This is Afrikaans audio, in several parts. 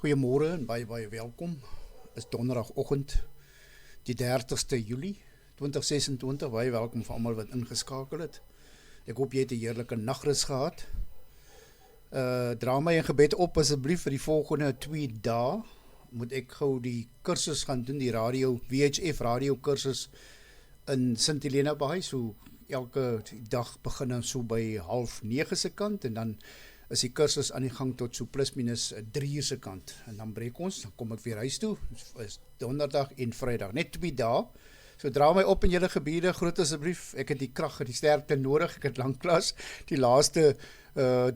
Goeiemôre en baie welkom. Is donderdagoggend die 30ste Julie 2026. Baie welkom vir almal wat ingeskakel het. Ek hoop jy het 'n heerlike nagrus gehad. Dra my in gebed op asseblief vir die volgende 2 dae. Moet ek gou die kursus gaan doen, die VHF radio kursus in Sint Helena Baai. So elke dag begin ons so by 8:30 se kant en dan is die kursus aan die gang tot so plus minus 3 uur se kant. En dan breek ons, dan kom ek weer huis toe, is donderdag en vrydag, net 2 dae. So dra my op in julle gebiede, groet asseblief, ek het die krag en die sterkte nodig, ek het lanklaas die laaste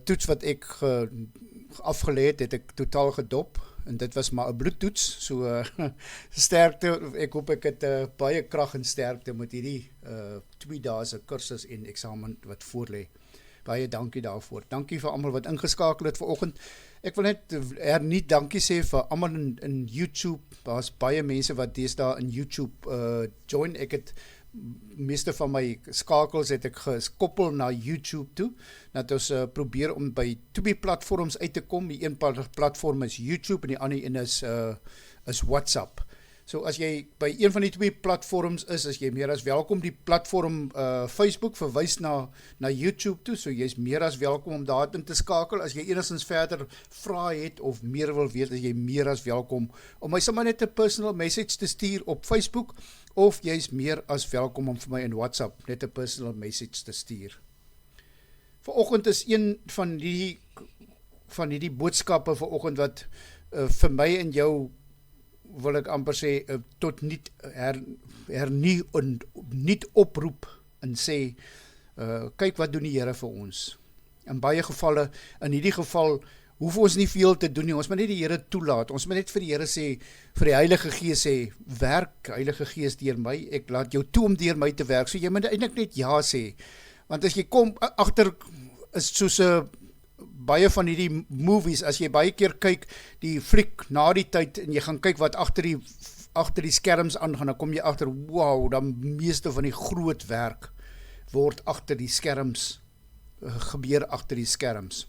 toets wat ek afgelê het ek totaal gedop, en dit was maar 'n bloedtoets, so sterkte, ek hoop ek het baie krag en sterkte met hierdie 2 dae se kursus en eksamen wat voorlê. Baie dankie daarvoor. Dankie vir almal wat ingeskakel het vanoggend. Ek wil net dankie sê vir almal in YouTube. Daar's baie mense wat deesdae in YouTube join. Ek het meeste van my skakels het ek gekoppel na YouTube toe. Dat ons probeer om by 2 platforms uit te kom. Die een platform is YouTube en die ander een is WhatsApp. So as jy by een van die 2 platforms is jy meer as welkom. Die platform Facebook verwys na YouTube toe, so jy is meer as welkom om daarin te skakel. As jy enigstens verder vrae het of meer wil weet, is jy meer as welkom om my sommer net 'n personal message te stuur op Facebook, of jy is meer as welkom om vir my in WhatsApp net 'n personal message te stuur. Vanoggend is een van die boodskappe vanoggend wat vir my en jou wil ek amper sê, tot niet oproep en sê, kyk wat doen die Here vir ons. In baie gevalle, in hierdie geval, hoef ons nie veel te doen nie, ons moet net die Here toelaat, ons moet net vir die Here sê, vir die Heilige Gees sê, werk Heilige Gees deur my, ek laat jou toe om deur my te werk, so jy moet eintlik net ja sê, want as jy kom, agter is soos 'n baie van hierdie movies, as jy baie keer kyk, die fliek na die tyd, en jy gaan kyk wat agter die skerms aangaan, dan kom jy agter, wow, dan meeste van die groot werk word agter die skerms, gebeur agter die skerms.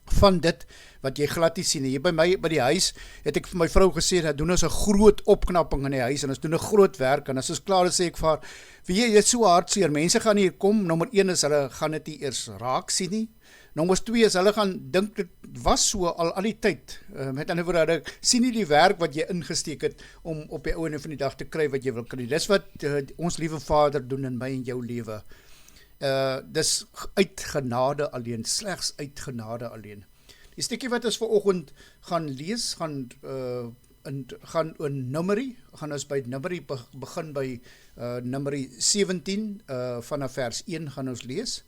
Van dit wat jy glad nie sien. Hier by die huis, het ek vir my vrou gesê, dat doen ons 'n groot opknapping in die huis, en ons doen 'n groot werk, en as ons klaar is, sê ek vir haar, jy het so hartseer, mense gaan hier kom, nommer 1 is, hulle gaan dit nie eers raak sien nie, nommer 2 is, hulle gaan dink, dit was so al die tyd, met ander woorde, hulle sien nie die werk wat jy ingesteek het, om op die einde van die dag te kry wat jy wil kry. Dis wat ons liewe Vader doen in my en jou lewe. Dis uit genade alleen, slegs uit genade alleen. Die stukkie wat ons vanoggend gaan lees, gaan in Numeri, gaan ons by Numeri begin by Numeri 17, vanaf vers 1 gaan ons lees.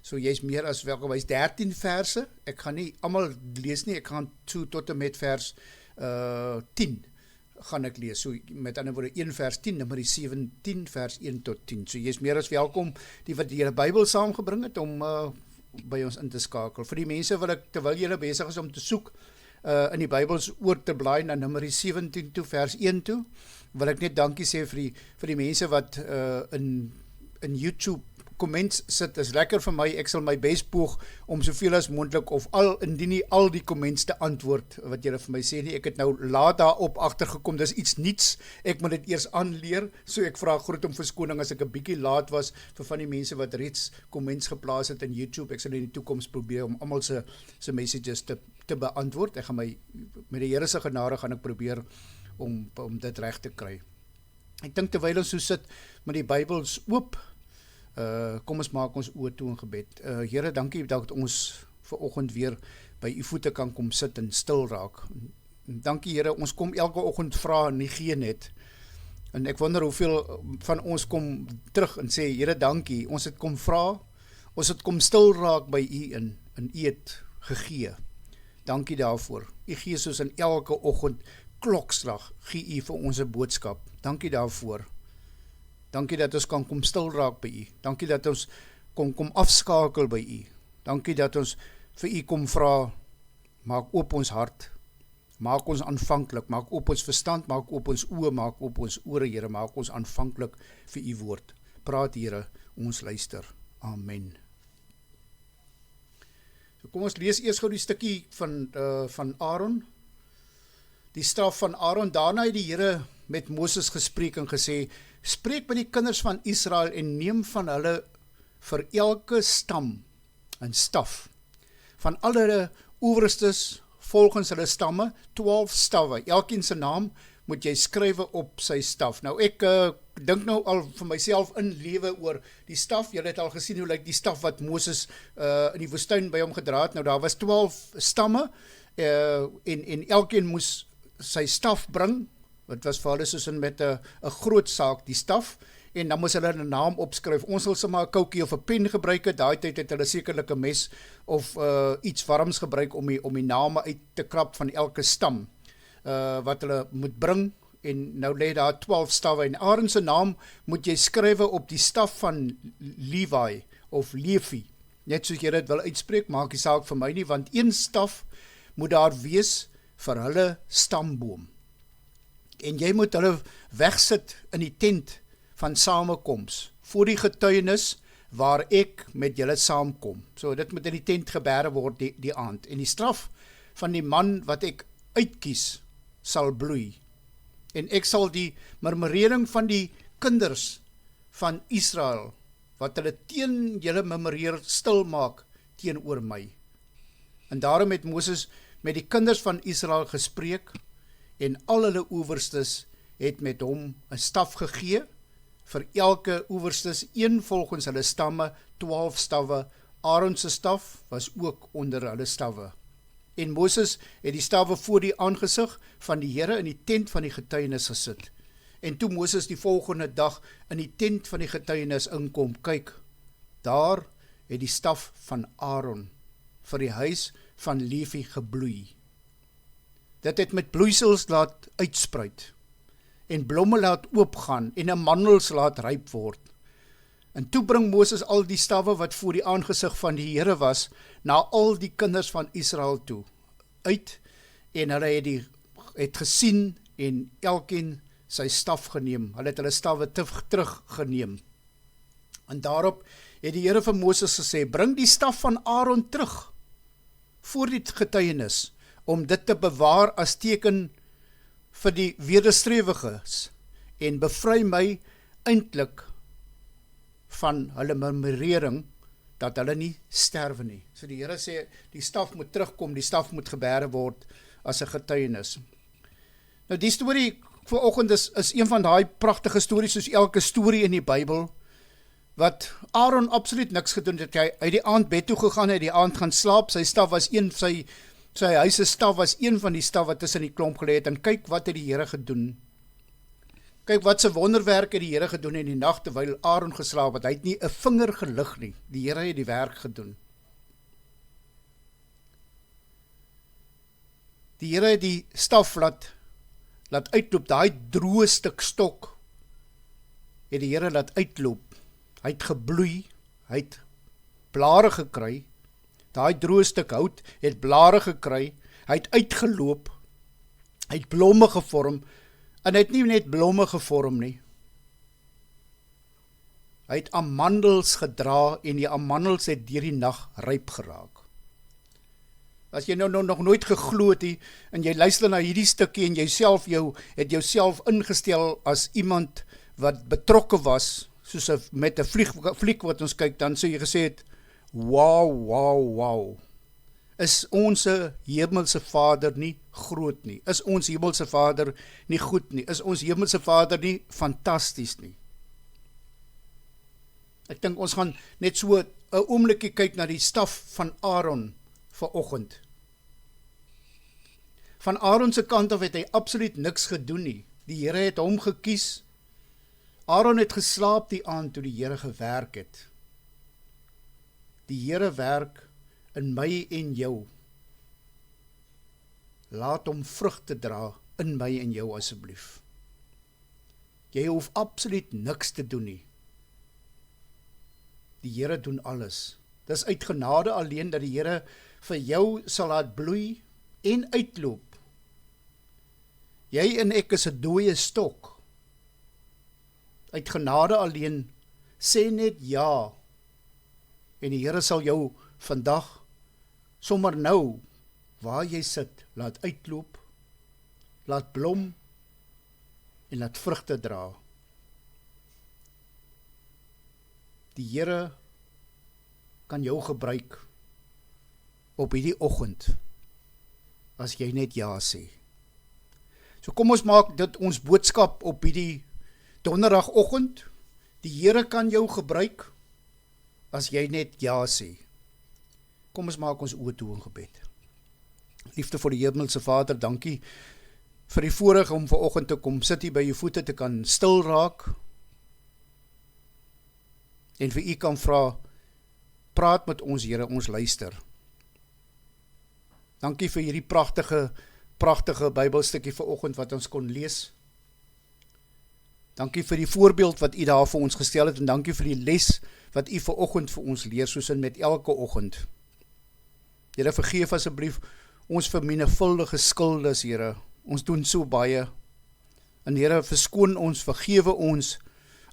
So jy is meer as welkom, hy is 13 verse, ek gaan nie almal lees nie, ek gaan so tot en met vers 10 gaan ek lees, so met ander woorde 1 vers 10, Numeri 17 vers 1 tot 10, so jy is meer as welkom, die wat die hele Bybel saamgebring het, om by ons in te skakel. Vir die mense wil ek, terwyl julle besig is om te soek, in die Bybels oor te blaai na Numeri 17 toe, vers 1 toe, wil ek net dankie sê vir die mense wat in YouTube comments sit, is lekker vir my, ek sal my best poog om soveel as moontlik, of indien nie al die comments te antwoord, wat julle vir my sê nie, ek het nou laat daarop agtergekom, dis iets niets, ek moet dit eers aanleer, so ek vra groot om verskoning as ek 'n bietjie laat was, vir van die mense wat reeds comments geplaas het in YouTube, ek sal in die toekoms probeer om almal se messages te beantwoord, ek gaan met die Here se genade gaan ek probeer om dit reg te kry. Ek dink terwyl ons so sit, met die Bybels oop, kom ons maak ons oë toe in gebed. Here, dankie dat ons vanoggend weer by u voete kan kom sit en stil raak. Dankie Here, ons kom elke oggend vra en nie gee net. En ek wonder hoeveel van ons kom terug en sê, Here, dankie, ons het kom vra, ons het kom stil raak by u en u het gegee. Dankie daarvoor. U gee soos in elke oggend klokslag, gee u vir ons 'n boodskap. Dankie daarvoor. Dankie dat ons kan kom stil raak by u. Dankie dat ons kom afskakel by u. Dankie dat ons vir u kom vra, maak oop ons hart, maak ons aanvanklik, maak oop ons verstand, maak oop ons oë, maak oop ons ore, Here, maak ons aanvanklik vir u woord. Praat Here, ons luister. Amen. So kom ons lees eers gou die stukkie van Aaron. die straf van Aaron. Daarna het die Here met Moses gespreek en gesê, spreek met die kinders van Israel en neem van hulle vir elke stam 'n staf. Van al hulle owerstes volgens hulle stamme, 12 stawwe. Elkeen se naam moet jy skrywe op sy staf. Nou ek dink nou al vir myself in lewe oor die staf. Julle het al gesien hoe lyk die staf wat Moses in die woestyn by hom gedra het. Nou daar was 12 stamme en elkeen moes sy staf bring. Dit was vir hulle soos in met 'n groot saak, die staf. En dan moes hulle 'n naam opskryf. Ons sal sommer 'n koutjie of 'n pen gebruik het. Daai tyd het hulle sekerlik 'n mes of iets warms gebruik om die name uit te krap van elke stam wat hulle moet bring. En nou lê daar 12 stawwe en Aaron se naam moet jy skrywe op die staf van Levi of Levi. Net soos jy dit wil uitspreek, maak die saak vir my nie, want een staf moet daar wees vir hulle stamboom. En jy moet hulle wegsit in die tent van samekoms, voor die getuienis waar ek met julle saamkom. So dit moet in die tent gebeere word die aand. En die straf van die man wat ek uitkies, sal bloei. En ek sal die murmurering van die kinders van Israel, wat hulle teen julle murmureer stil maak, teenoor my. En daarom het Moses met die kinders van Israel gespreek, en al hulle owerstes het met hom 'n staf gegee, vir elke owerstes een volgens hulle stamme, 12 stawwe. Aaron se staf was ook onder hulle stawwe. En Moses het die stawwe voor die aangesig van die Here in die tent van die getuienis gesit. En toe Moses die volgende dag in die tent van die getuienis inkom, kyk, daar het die staf van Aaron vir die huis van Levi gebloei. Dit het met bloeisels laat uitspruit en blomme laat oopgaan en amandels laat ryp word. En toe bring Moses al die stawwe wat voor die aangesig van die Here was, na al die kinders van Israel toe, uit, en hulle het gesien en elkeen sy staf geneem. Hulle het hulle stawwe teruggeneem. En daarop het die Here vir Moses gesê, bring die staf van Aaron terug, voor die getuienis, om dit te bewaar as teken vir die wederstrewiges, en bevry my eintlik van hulle murmurering, dat hulle nie sterwe nie. So die Here sê, die staf moet terugkom, die staf moet gebeere word as 'n getuienis. Nou die storie vanoggend is een van daai pragtige stories, soos elke storie in die Bybel, wat Aaron absoluut niks gedoen het. Hy het die aand bed toe gegaan, hy het die aand gaan slaap, sy staf was sy huis se staf was een van die staf wat tussen die klomp gelê het, en kyk wat het die Here gedoen. Kyk wat se wonderwerk het die Here gedoen in die nag terwyl Aaron geslaap het. Hy het nie 'n vinger gelig nie. Die Here het die werk gedoen. Die Here het die staf laat uitloop, daai droë stuk stok het die Here laat uitloop. Hy het gebloei, hy het blare gekry. Daai droë stuk hout het blare gekry, hy het uitgeloop, hy het blomme gevorm, en hy het nie net blomme gevorm nie. Hy het amandels gedra, en die amandels het deur die nag ryp geraak. As jy nou nog nooit geglo het, en jy luister na hierdie stukkie, en jy het jouself ingestel as iemand wat betrokke was, soos met 'n fliek wat ons kyk, dan sou jy gesê het, wow, is ons hemelse Vader nie groot nie? Is ons hemelse Vader nie goed nie? Is ons hemelse Vader nie fantasties nie? Ek dink ons gaan net so 'n oombliekie kyk na die staf van Aaron vanoggend. Van Aaron se kant af het hy absoluut niks gedoen nie. Die Here het hom gekies. Aaron het geslaap die aand toe die Here gewerk het. Die Here werk in my en jou. Laat hom vrug te dra in my en jou asseblief. Jy hoef absoluut niks te doen nie. Die Here doen alles. Dis uit genade alleen dat die Here vir jou sal laat bloei en uitloop. Jy en ek is 'n dooie stok. Uit genade alleen, sê net ja. En die Here sal jou vandag, sommer nou, waar jy sit, laat uitloop laat blom en laat vrugte dra. Die Here kan jou gebruik op hierdie oggend, as jy net ja sê. So kom ons maak dit ons boodskap op hierdie donderdagoggend. Die Here kan jou gebruik, as jy net ja sê. Kom ons maak ons oë toe in gebed. Liefde die Hemelse Vader, dankie vir die voorreg om vanoggend te kom sit hier by jou voete te kan stil raak en vir u kan vra, praat met ons Here, ons luister. Dankie vir hierdie pragtige Bybelstukkie vanoggend wat ons kon lees. Dankie vir die voorbeeld wat u daar vir ons gestel het en dankie vir die les wat u vanoggend vir ons leer, soos in met elke oggend. Here, vergeef asseblief ons vermenigvuldige skuldes, Here. Ons doen so baie. En Here, verskoon ons, vergewe ons,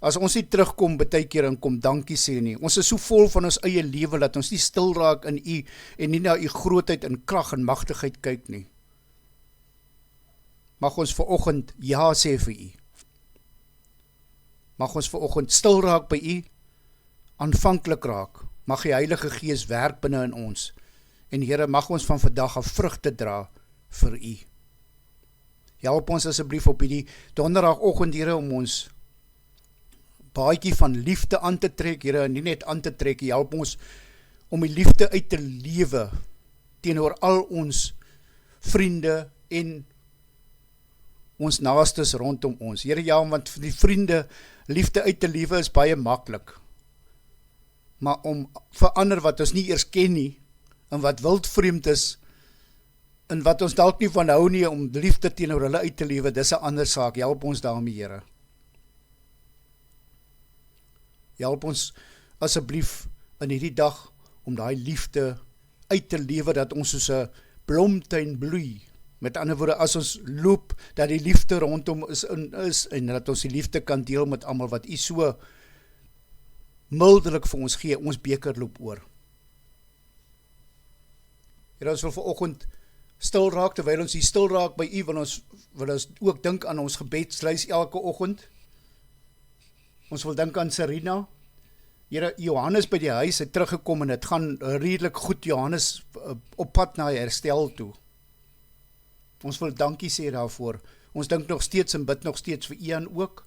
as ons nie terugkom baie keer en kom dankie sê nie. Ons is so vol van ons eie lewe, dat ons nie stil raak in u, en nie na u grootheid en krag en magtigheid kyk nie. Mag ons vanoggend ja sê vir u. Mag ons vanoggend stil raak by u, aanvanklik raak. Mag die Heilige Gees werk binne in ons. En Here, mag ons van vandag af vrugte dra vir u. Help ons asseblief op hierdie donderdagoggend, Here, om ons baadjie van liefde aan te trek, Here, en nie net aan te trek, help ons om die liefde uit te lewe teenoor al ons vriende en ons naastes rondom ons. Here, ja, want vir die vriende liefde uit te lewe is baie maklik. Maar om vir ander wat ons nie eers ken nie, en wat wildvreemd is, en wat ons dalk nie van hou nie, om liefde teenoor hulle uit te lewe, dis 'n ander saak. Help ons daarmee, Here. Help ons asseblief in hierdie dag om daai liefde uit te lewe, dat ons soos 'n blomtuin bloei. Met ander woorde, as ons loop, dat die liefde rondom is, en dat ons die liefde kan deel met almal, wat u so mildelik vir ons gee, ons beker loop oor. Here, ons wil vanoggend stil raak, terwyl ons hier stil raak by u, wil ons ook dink aan ons gebedslys elke oggend. Ons wil dink aan Serena. Here, Johannes by die huis het teruggekom en het gaan redelik goed, Johannes op pad na herstel toe. Ons wil dankie sê daarvoor. Ons dink nog steeds en bid nog steeds vir Ian ook.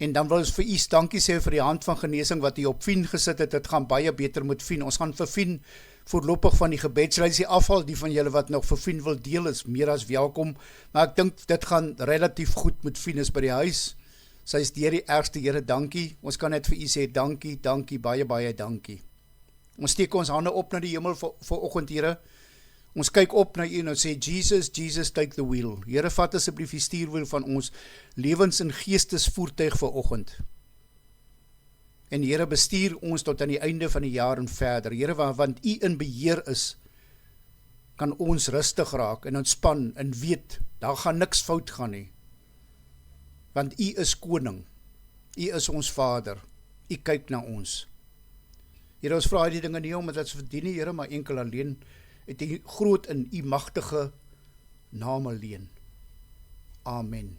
En dan wil ons vir u dankie sê vir die hand van genesing wat u op Fien gesit het. Dit gaan baie beter met Fien. Ons gaan vir Fien voorlopig van die gebedslysie afval. Die van julle wat nog vir Fien wil deel is meer as welkom. Maar ek dink dit gaan relatief goed met Fien is by die huis. Sy is deur die ergste, Here, dankie. Ons kan net vir u sê dankie, baie dankie. Ons steek ons hande op na die hemel vir oggend, Here. Ons kyk op na u en ons sê, Jesus, take the wheel. Here, vat asseblief die stuurwiel van ons lewens- en geestesvoertuig vir oggend. En Here, bestuur ons tot aan die einde van die jaar en verder. Here, want u in beheer is, kan ons rustig raak en ontspan en weet, daar gaan niks fout gaan nie. Want u is koning, u is ons Vader, u kyk na ons. Here, ons vra die dinge nie omdat ons verdien nie, Here, maar enkel alleen het u groot in u magtige naam alleen. Amen.